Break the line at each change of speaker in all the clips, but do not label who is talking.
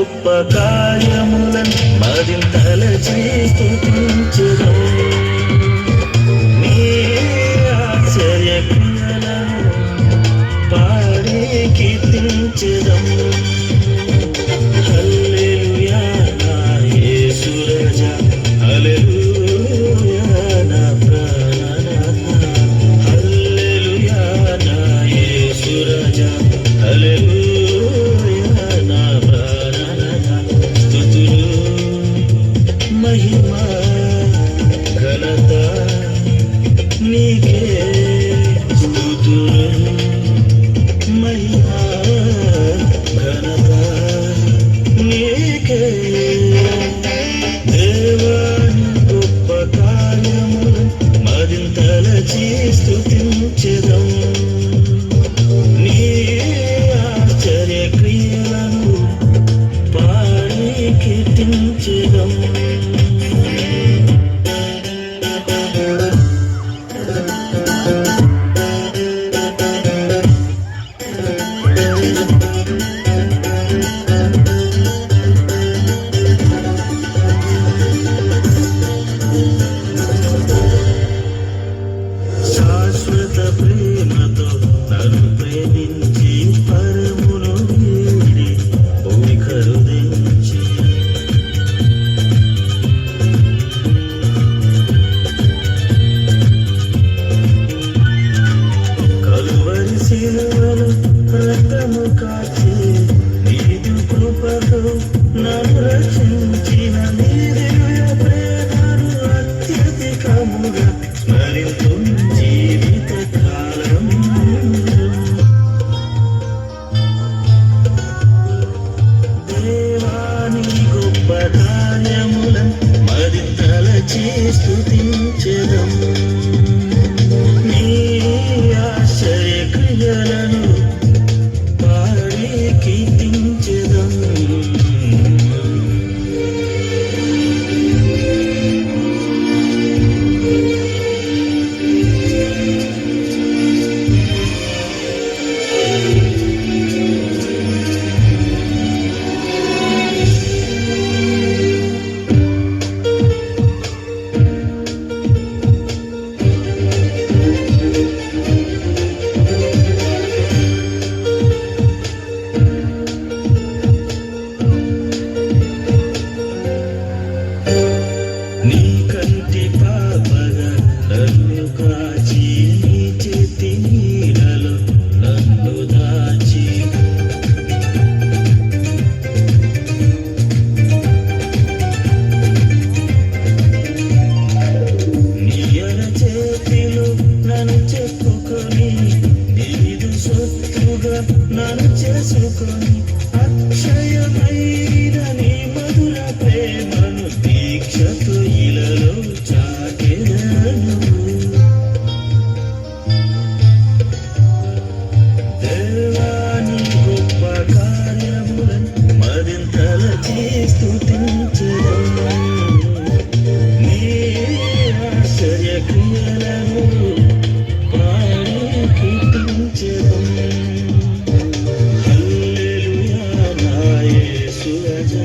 గొప్ప కార్యములను మదింతలచి స్తుతించెదం. నీ ఆశ్చర్య క్రియలను పాడి కీర్తించెదం. హల్లెలూయా నా యేసు రాజా, హల్లెలూయా నా ప్రాణనాథ, హల్లెలూయా నా యేసు రాజా, హల్లెలూయా నా ప్రాణనాథ. స్తుతులు మహిమ ఘనత నీకే, స్తుతులు మహిమ ఘనత నీకే. దేవాని గొప్ప కార్యములను మదింతలచి స్తుతించెదం. నీ ఆశ్చర్య క్రియలను పాడి కీర్తించెదం. శాశ్వత ప్రేమతో నన్ను ప్రేమించి పరమును వీడి భూమి కరుదించి, కలువరి శిలువలో రక్తము కాచి నీదు కృపతో నన్ను రక్షించిన నీ దివ్య ప్రేమను అత్యధికముగా స్మరింతు జీవిత కాలం. దేవాని గొప్ప కార్యములను మదింతలచి స్తుతించెదం. నీ ఆశ్చర్య క్రియలను పాడి కీర్తించెదం. నీ కంటి పాపగా నన్ను కాచి, నీ చేతి నీడలో నన్ను దాచి, నీ అరచేతిలో నన్ను చెప్పుకొని, నీదు సొత్తుగా నన్ను చేసుకొని, అక్షయమైన నీ మధుర ప్రేమను దీక్షతో ఇలలో చాటెదను. దేవాని గొప్ప కార్యములను మదింతలచి స్తుతించెదం. నీ ఆశ్చర్య క్రియలను పాడి కీర్తించెదం. హల్లెలూయా నా యేసు రాజా,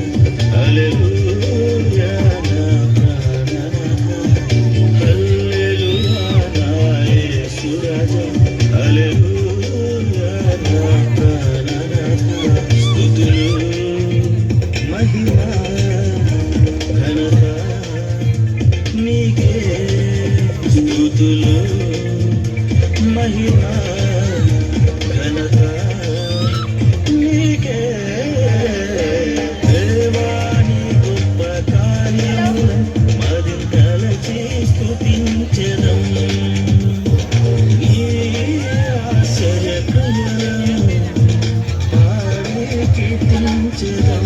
హల్లెలూయా నా ప్రాణనాథ, హల్లెలూయా నా యేసు రాజా, హల్లెలూయా నా ప్రాణనాథ. స్తుతులు మహిమ ఘనత నీకే, స్తుతులు మహిమ ఘనత నీకే. దేవాని గొప్ప కార్యములను మదింతలచి స్తుతించెదం. నీ ఆశ్చర్య క్రియలను పాడి కీర్తించెదం.